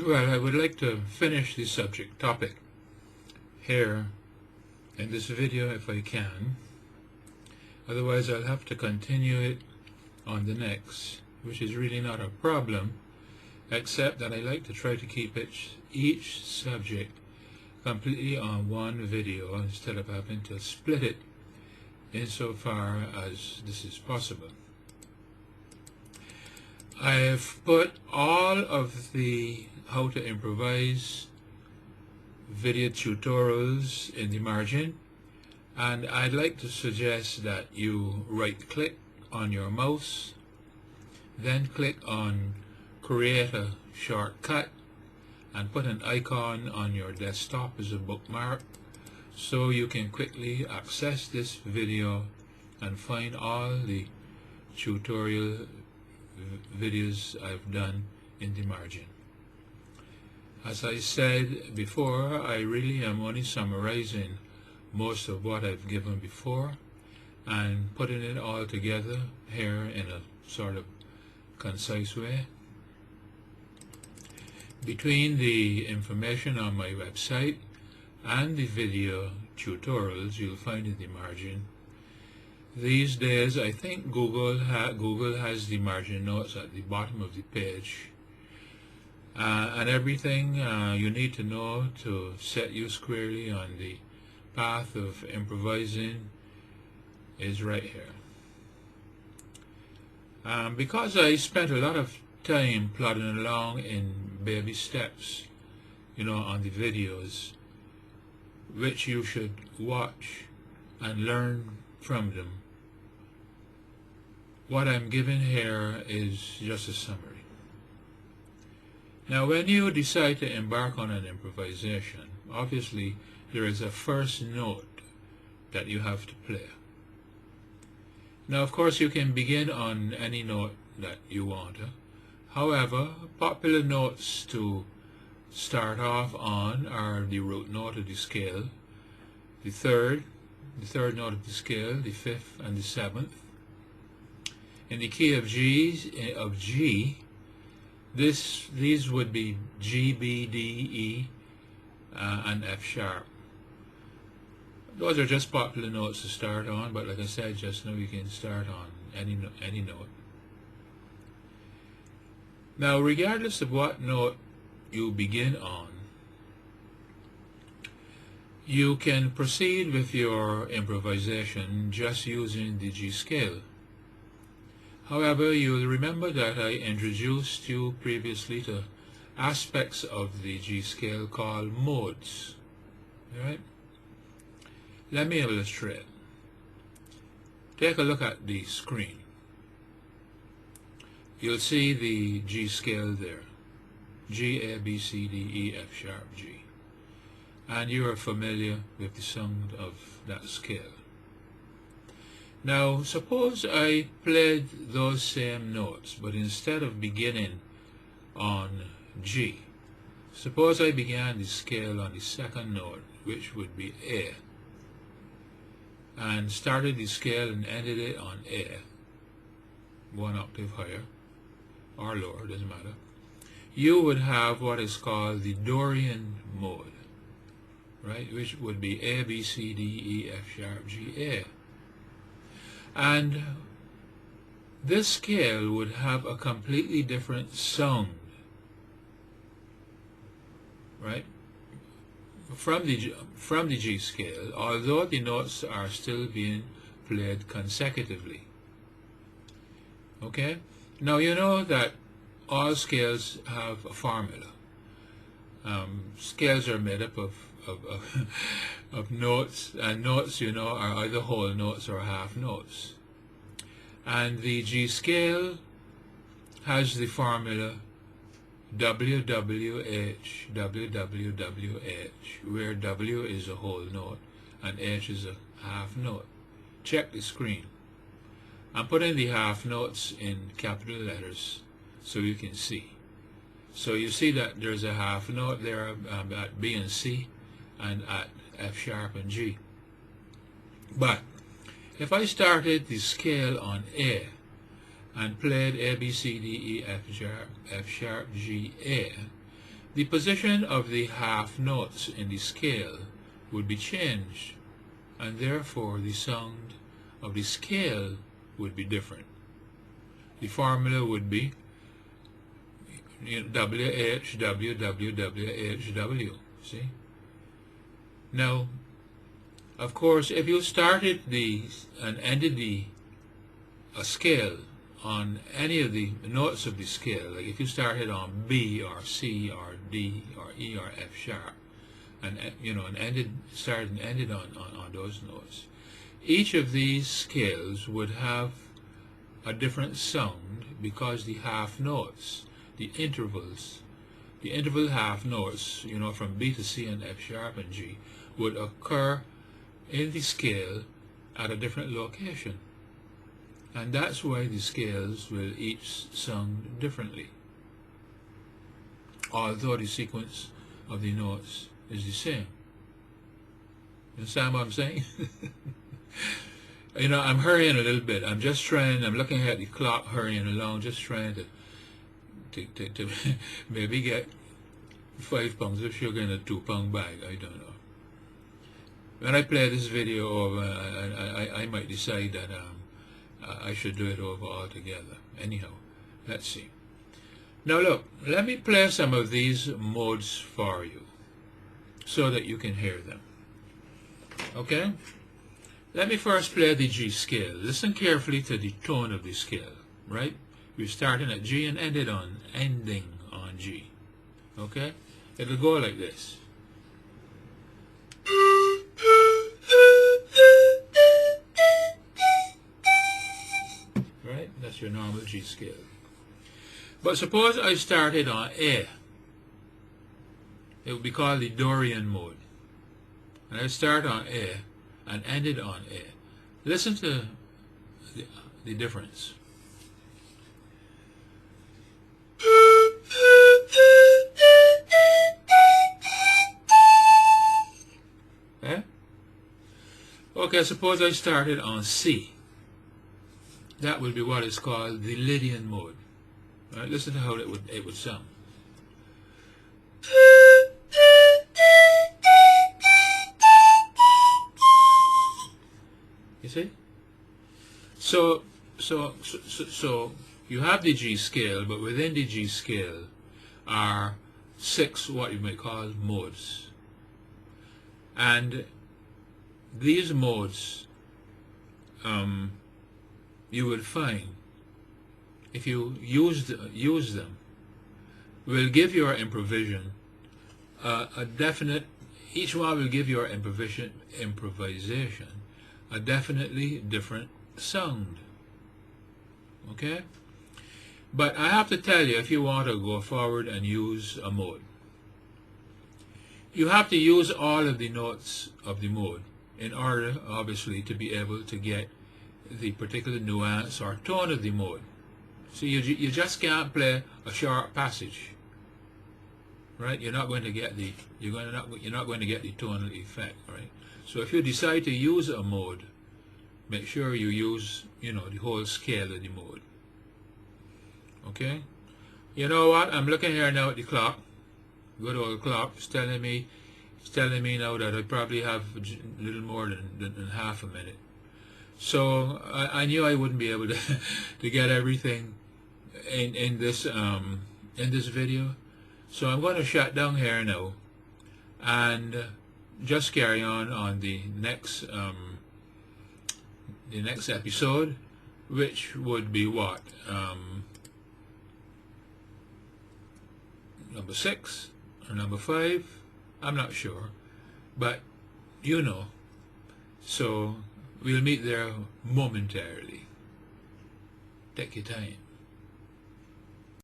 Well, I would like to finish the subject topic here in this video if I can. Otherwise, I'll have to continue it on the next, which is really not a problem, except that I like to try to keep each subject completely on one video instead of having to split it insofar as this is possible. I've put all of the how to improvise video tutorials in the margin, and I'd like to suggest that you right click on your mouse, then click on create a shortcut and put an icon on your desktop as a bookmark so you can quickly access this video and find all the tutorial videos I've done in the margin. As I said before, I really am only summarizing most of what I've given before and putting it all together here in a sort of concise way. Between the information on my website and the video tutorials you'll find in the margin, these days I think Google has the margin notes at the bottom of the page, and everything you need to know to set you squarely on the path of improvising is right here. Because I spent a lot of time plodding along in baby steps, on the videos, which you should watch and learn from them, what I'm giving here is just a summary. Now, when you decide to embark on an improvisation, obviously there is a first note that you have to play. Now, of course, you can begin on any note that you want. However, popular notes to start off on are the root note of the scale, the third note of the scale, the fifth and the seventh. In the key of G, these would be G, B, D, E, and F sharp. Those are just popular notes to start on, but like I said just now, you can start on any note. Now, regardless of what note you begin on, you can proceed with your improvisation just using the G scale. However, you'll remember that I introduced you previously to aspects of the G scale called modes. Alright? Let me illustrate. Take a look at the screen. You'll see the G scale there. G, A, B, C, D, E, F sharp, G. And you are familiar with the sound of that scale. Now, suppose I played those same notes, but instead of beginning on G, suppose I began the scale on the second note, which would be A, and started the scale and ended it on A, one octave higher or lower, doesn't matter. You would have what is called the Dorian mode, right, which would be A, B, C, D, E, F sharp, G, A. And this scale would have a completely different sound, right, from the G scale, although the notes are still being played consecutively. Okay? Now, you know that all scales have a formula. Scales are made up of notes, and notes, are either whole notes or half notes. And the G scale has the formula WWH, WWWH, where W is a whole note and H is a half note. Check the screen. I'm putting the half notes in capital letters so you can see. So you see that there's a half note there at B and C and at F sharp and G. But if I started the scale on A and played A, B, C, D, E, F sharp, G, A, the position of the half notes in the scale would be changed, and therefore the sound of the scale would be different. The formula would be WH, W, W, W, H, W. See? Now, of course, if you started and ended a scale on any of the notes of the scale, like if you started on B or C or D or E or F sharp, and started and ended on those notes, each of these scales would have a different sound, because the half notes, the interval half notes, from B to C and F sharp and G, would occur in the scale at a different location. And that's why the scales will each sound differently, although the sequence of the notes is the same. You understand what I'm saying? I'm hurrying a little bit. I'm looking at the clock, hurrying along, just trying to maybe get 5 pounds of sugar in a 2-pound bag. I don't know. When I play this video over, I might decide that I should do it over altogether. Anyhow, let's see. Now look, let me play some of these modes for you so that you can hear them. Okay? Let me first play the G scale. Listen carefully to the tone of the scale, right? We're starting at G and ending on G. Okay? It'll go like this. Right? That's your normal G scale. But suppose I started on A. It would be called the Dorian mode. And I start on A and ended on A. Listen to the difference. Eh? Okay, suppose I started on C. That would be what is called the Lydian mode. Right? Listen to how it would sound. You see? So you have the G scale, but within the G scale are 6 what you might call modes. And these modes you will find, if you use them, will give your improvisation a definite, each one will give your improvisation a definitely different sound. Okay? But I have to tell you, if you want to go forward and use a mode, you have to use all of the notes of the mode in order, obviously, to be able to get the particular nuance or tone of the mode. So you just can't play a short passage, right? You're not going to get the tonal effect, right? So if you decide to use a mode, make sure you use the whole scale of the mode. Okay? You know what? I'm looking here now at the clock. Good old clock. It's telling me now that I probably have a little more than half a minute. So I knew I wouldn't be able to to get everything in this video. So I'm going to shut down here now and just carry on the next episode, which would be what, number 6 or number 5, I'm not sure, but so we'll meet there momentarily. Take your time.